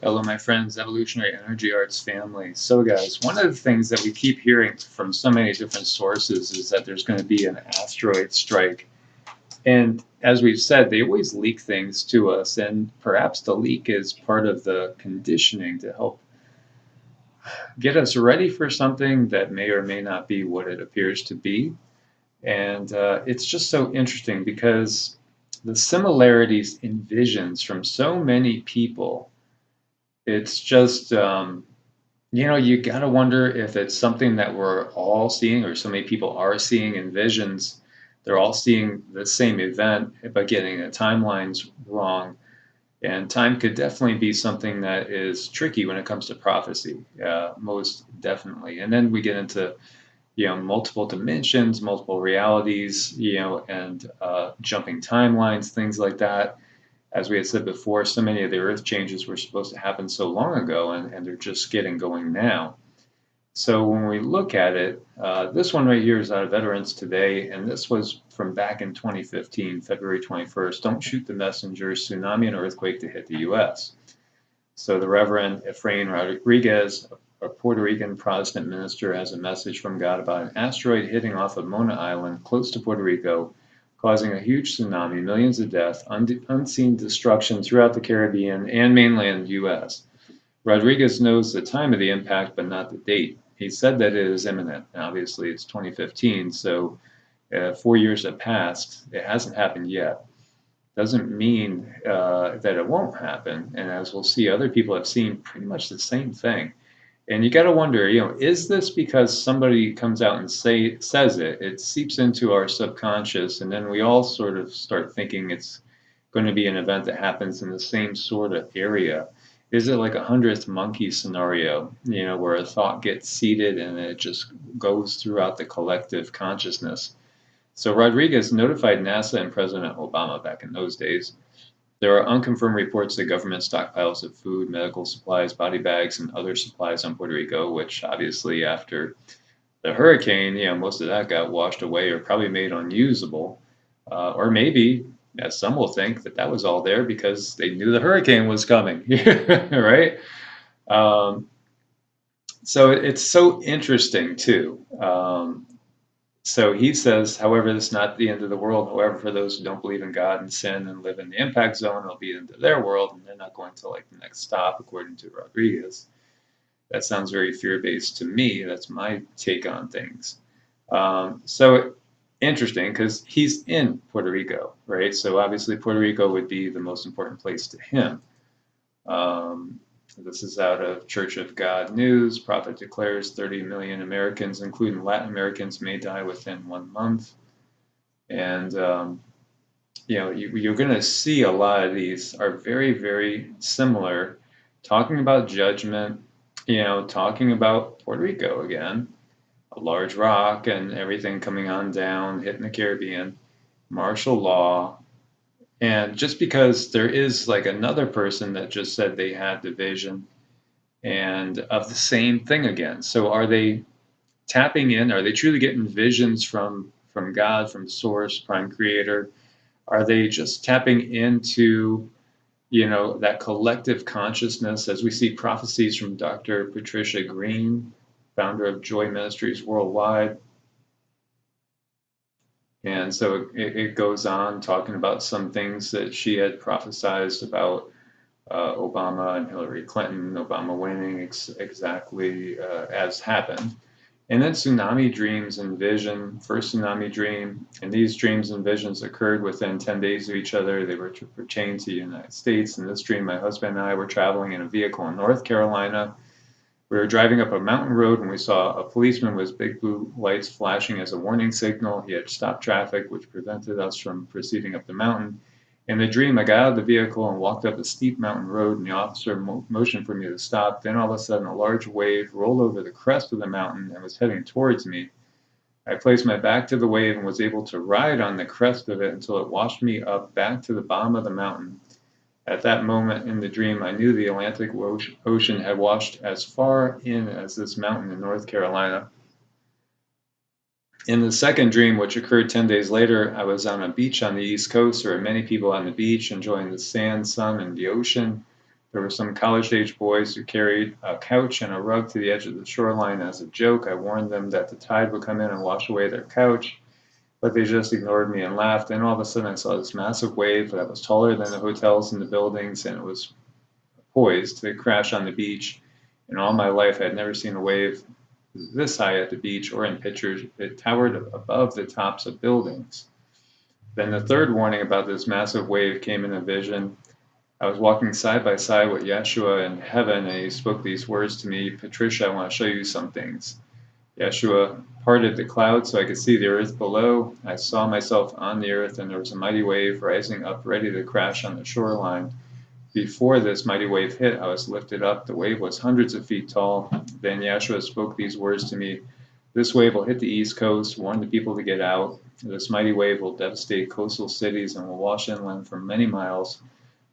Hello, my friends, Evolutionary Energy Arts family. So, guys, one of the things that we keep hearing from so many different sources is that there's going to be an asteroid strike. And as we've said, they always leak things to us, and perhaps the leak is part of the conditioning to help get us ready for something that may or may not be what it appears to be. And it's just so interesting because the similarities in visions from so many people, it's just you got to wonder if it's something that we're all seeing, or so many people are seeing in visions. They're all seeing the same event, but getting the timelines wrong. And time could definitely be something that is tricky when it comes to prophecy, most definitely. And then we get into, multiple dimensions, multiple realities, and jumping timelines, things like that. As we had said before, so many of the Earth changes were supposed to happen so long ago, and they're just getting going now. So when we look at it, this one right here is out of Veterans Today, and this was from back in 2015, February 21st. Don't shoot the messenger, tsunami and earthquake to hit the U.S. So the Reverend Efrain Rodriguez, a Puerto Rican Protestant minister, has a message from God about an asteroid hitting off of Mona Island, close to Puerto Rico, causing a huge tsunami, millions of deaths, unseen destruction throughout the Caribbean and mainland U.S. Rodriguez knows the time of the impact, but not the date. He said that it is imminent. Obviously, it's 2015, so 4 years have passed. It hasn't happened yet. Doesn't mean that it won't happen. And as we'll see, other people have seen pretty much the same thing. And you got to wonder, is this because somebody comes out and says it? It seeps into our subconscious, and then we all sort of start thinking it's going to be an event that happens in the same sort of area. Is it like a hundredth monkey scenario, where a thought gets seeded and it just goes throughout the collective consciousness? So Rodriguez notified NASA and President Obama back in those days. There are unconfirmed reports that government stockpiles of food, medical supplies, body bags, and other supplies on Puerto Rico, which obviously after the hurricane, most of that got washed away or probably made unusable. Or maybe, as some will think, that was all there because they knew the hurricane was coming, right? Um, so it's so interesting too. So he says, however, this is not the end of the world. However, for those who don't believe in God and sin and live in the impact zone, it'll be into their world, and they're not going to like the next stop, according to Rodriguez. That sounds very fear-based to me. That's my take on things. So interesting because he's in Puerto Rico, right? So obviously Puerto Rico would be the most important place to him. Um, this is out of Church of God News. Prophet declares 30 million Americans, including Latin Americans, may die within 1 month. And, you're going to see a lot of these are very, very similar, talking about judgment, talking about Puerto Rico again, a large rock and everything coming on down, hitting the Caribbean, martial law, and just because there is like another person that just said they had the vision and of the same thing again. So are they tapping in? Are they truly getting visions from God, from Source, Prime Creator? Are they just tapping into, that collective consciousness as we see prophecies from Dr. Patricia Green, founder of Joy Ministries Worldwide? And so it goes on talking about some things that she had prophesized about Obama and Hillary Clinton, Obama winning exactly as happened. And then tsunami dreams and vision, first tsunami dream, and these dreams and visions occurred within 10 days of each other. They were to pertain to the United States. In this dream, my husband and I were traveling in a vehicle in North Carolina. We were driving up a mountain road when we saw a policeman with big blue lights flashing as a warning signal. He had stopped traffic, which prevented us from proceeding up the mountain. In the dream, I got out of the vehicle and walked up a steep mountain road, and the officer motioned for me to stop. Then all of a sudden, a large wave rolled over the crest of the mountain and was heading towards me. I placed my back to the wave and was able to ride on the crest of it until it washed me up back to the bottom of the mountain. At that moment in the dream, I knew the Atlantic Ocean had washed as far in as this mountain in North Carolina. In the second dream, which occurred 10 days later, I was on a beach on the East Coast. There were many people on the beach enjoying the sand, sun, and the ocean. There were some college-age boys who carried a couch and a rug to the edge of the shoreline as a joke. I warned them that the tide would come in and wash away their couch, but they just ignored me and laughed. And all of a sudden, I saw this massive wave that was taller than the hotels and the buildings, and it was poised to crash on the beach. In all my life, I had never seen a wave this high at the beach or in pictures. It towered above the tops of buildings. Then the third warning about this massive wave came in a vision. I was walking side by side with Yeshua in heaven, and he spoke these words to me: Patricia, I want to show you some things. Yeshua parted the clouds so I could see the earth below. I saw myself on the earth, and there was a mighty wave rising up, ready to crash on the shoreline. Before this mighty wave hit, I was lifted up. The wave was hundreds of feet tall. Then Yeshua spoke these words to me: This wave will hit the East Coast. Warn the people to get out. This mighty wave will devastate coastal cities and will wash inland for many miles.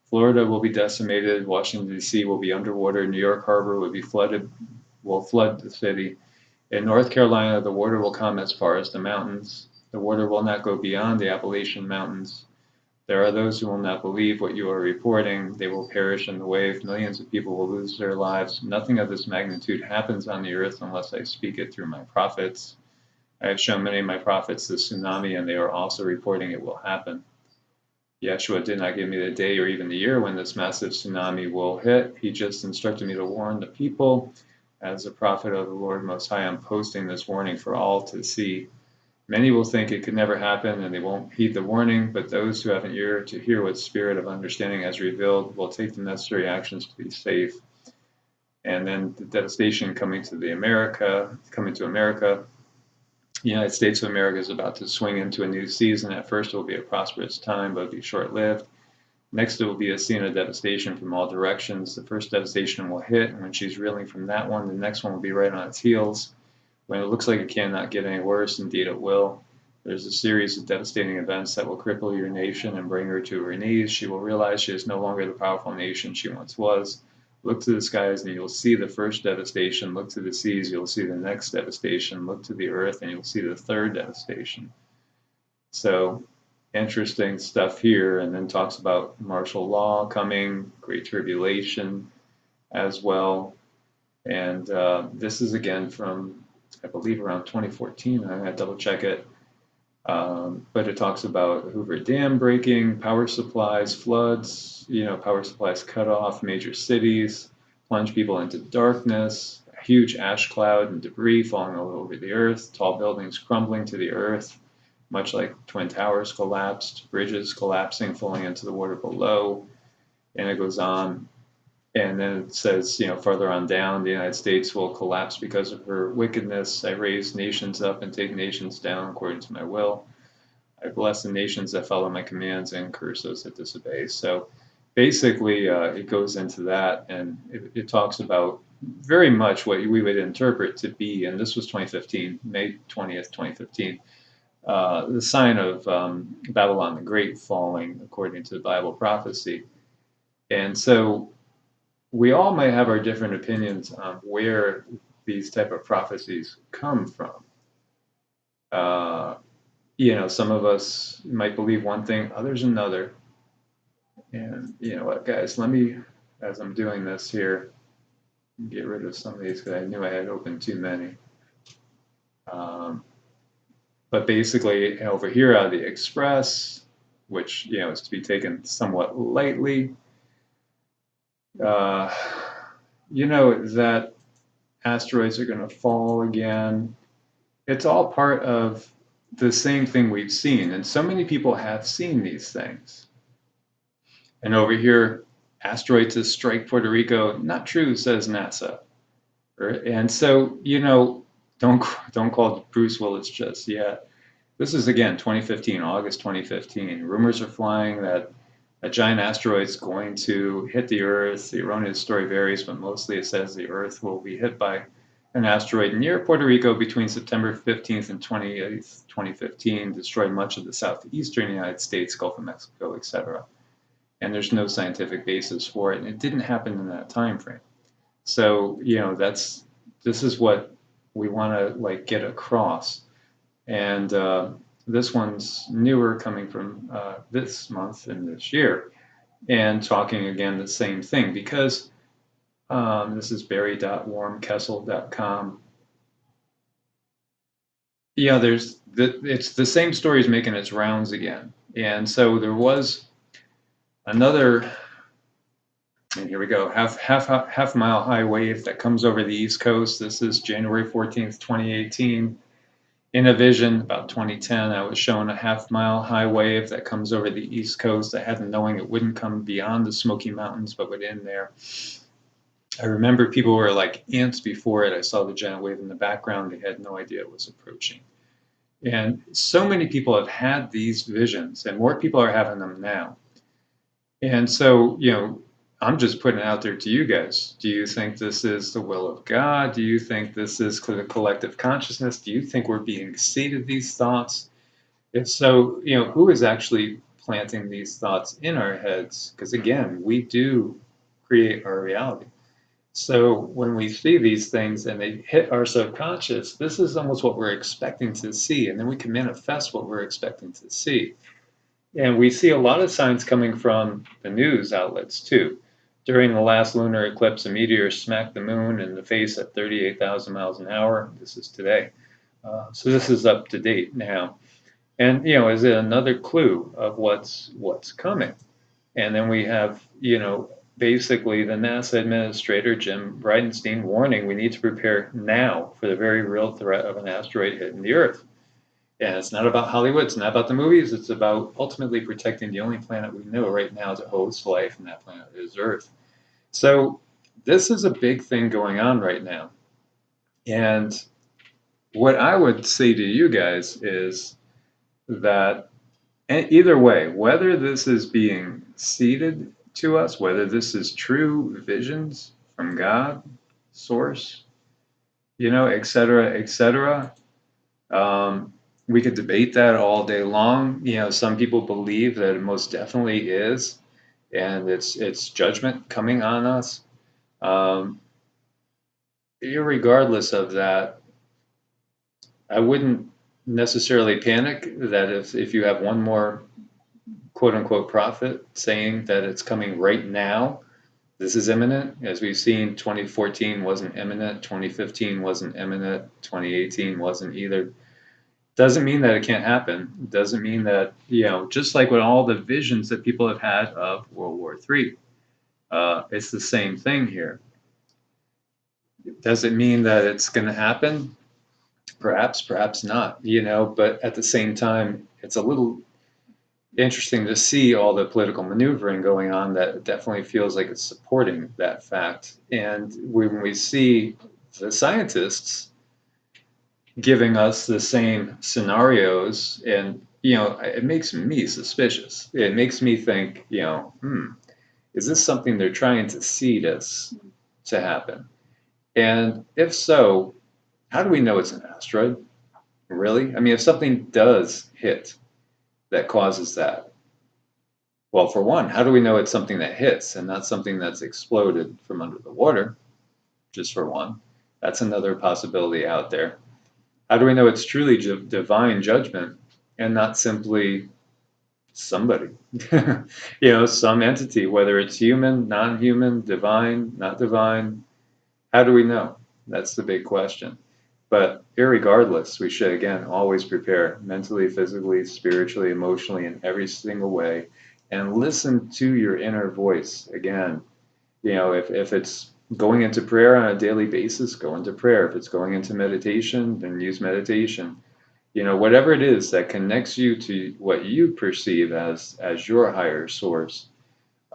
Florida will be decimated. Washington, D.C. will be underwater. New York Harbor will flood the city. In North Carolina, the water will come as far as the mountains. The water will not go beyond the Appalachian Mountains. There are those who will not believe what you are reporting. They will perish in the wave. Millions of people will lose their lives. Nothing of this magnitude happens on the earth unless I speak it through my prophets. I have shown many of my prophets the tsunami, and they are also reporting it will happen. Yeshua did not give me the day or even the year when this massive tsunami will hit. He just instructed me to warn the people. As a prophet of the Lord Most High, I'm posting this warning for all to see. Many will think it could never happen and they won't heed the warning, but those who have an ear to hear what Spirit of Understanding has revealed will take the necessary actions to be safe. And then the devastation coming to America. The United States of America is about to swing into a new season. At first, it will be a prosperous time, but it'll be short-lived. Next, it will be a scene of devastation from all directions. The first devastation will hit, and when she's reeling from that one, the next one will be right on its heels. When it looks like it cannot get any worse, indeed it will. There's a series of devastating events that will cripple your nation and bring her to her knees. She will realize she is no longer the powerful nation she once was. Look to the skies and you'll see the first devastation. Look to the seas, you'll see the next devastation. Look to the earth and you'll see the third devastation. So, interesting stuff here, and then talks about martial law coming, great tribulation as well. And this is again from, I believe, around 2014. I'm going to double check it. But it talks about Hoover Dam breaking, power supplies, floods, power supplies cut off, major cities, plunge people into darkness, a huge ash cloud and debris falling all over the earth, tall buildings crumbling to the earth, much like Twin Towers collapsed, bridges collapsing, falling into the water below, and it goes on. And then it says, farther on down, the United States will collapse because of her wickedness. I raise nations up and take nations down according to my will. I bless the nations that follow my commands and curse those that disobey. So basically, it goes into that, and it talks about very much what we would interpret to be, and this was 2015, May 20th, 2015, the sign of Babylon the Great falling according to the Bible prophecy. And so we all might have our different opinions on where these type of prophecies come from. Some of us might believe one thing, others another. And you know what, guys, let me, as I'm doing this here, get rid of some of these because I knew I had opened too many. But basically, over here out of the Express, which is to be taken somewhat lightly, that asteroids are going to fall again. It's all part of the same thing we've seen, and so many people have seen these things. And over here, asteroid to strike Puerto Rico, not true, says NASA. And so, don't call Bruce Willis just yet. This is, again, 2015, August 2015. Rumors are flying that a giant asteroid is going to hit the Earth. The erroneous story varies, but mostly it says the Earth will be hit by an asteroid near Puerto Rico between September 15th and 28th, 2015, destroy much of the southeastern United States, Gulf of Mexico, etc. And there's no scientific basis for it, and it didn't happen in that time frame. So, this is what we want to get across. And this one's newer, coming from this month and this year. and talking again the same thing, because this is barry.warmkessel.com. Yeah, it's the same story is making its rounds again. And so there was another, and here we go, half mile high wave that comes over the East Coast. This is January 14th, 2018. In a vision about 2010, I was shown a half mile high wave that comes over the East Coast. I had a knowing it wouldn't come beyond the Smoky Mountains, but would end there. I remember people were like ants before it. I saw the giant wave in the background. They had no idea it was approaching. And so many people have had these visions, and more people are having them now. And so, I'm just putting it out there to you guys. Do you think this is the will of God? Do you think this is the collective consciousness? Do you think we're being seeded these thoughts? If so, who is actually planting these thoughts in our heads? Because again, we do create our reality. So when we see these things and they hit our subconscious, this is almost what we're expecting to see, and then we can manifest what we're expecting to see. And we see a lot of signs coming from the news outlets too. During the last lunar eclipse, a meteor smacked the moon in the face at 38,000 miles an hour. This is today. So this is up to date now. And, is it another clue of what's coming? And then we have, basically the NASA administrator, Jim Bridenstine, warning we need to prepare now for the very real threat of an asteroid hitting the Earth. And it's not about Hollywood, it's not about the movies, it's about ultimately protecting the only planet we know right now that holds life, and that planet is Earth. So this is a big thing going on right now. And what I would say to you guys is that either way, whether this is being seeded to us, whether this is true visions from God, source, et cetera, we could debate that all day long. Some people believe that it most definitely is, and it's judgment coming on us. Irregardless of that, I wouldn't necessarily panic that if you have one more quote unquote prophet saying that it's coming right now, this is imminent. As we've seen, 2014 wasn't imminent, 2015 wasn't imminent, 2018 wasn't either. Doesn't mean that it can't happen. Doesn't mean that, just like with all the visions that people have had of World War III, it's the same thing here. Does it mean that it's going to happen? Perhaps, perhaps not, but at the same time, it's a little interesting to see all the political maneuvering going on that definitely feels like it's supporting that fact. And when we see the scientists giving us the same scenarios, and it makes me suspicious. It makes me think, is this something they're trying to seed us to happen? And if so, how do we know it's an asteroid? Really? I mean, if something does hit that causes that, well, for one, how do we know it's something that hits and not something that's exploded from under the water? Just for one. That's another possibility out there. How do we know it's truly divine judgment and not simply somebody? Some entity, whether it's human, non-human, divine, not divine. How do we know? That's the big question. But irregardless, we should, again, always prepare mentally, physically, spiritually, emotionally, in every single way, and listen to your inner voice. Again, if it's going into prayer on a daily basis, go into prayer. If it's going into meditation, then use meditation. Whatever it is that connects you to what you perceive as your higher source,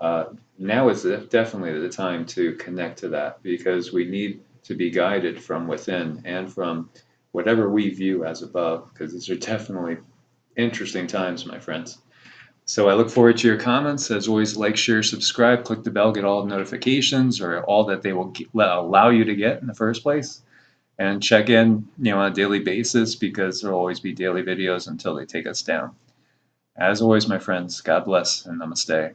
now is definitely the time to connect to that, because we need to be guided from within and from whatever we view as above, because these are definitely interesting times, my friends. So I look forward to your comments. As always, like, share, subscribe, click the bell, get all notifications, or all that they will allow you to get in the first place. And check in, on a daily basis, because there'll always be daily videos until they take us down. As always, my friends, God bless and namaste.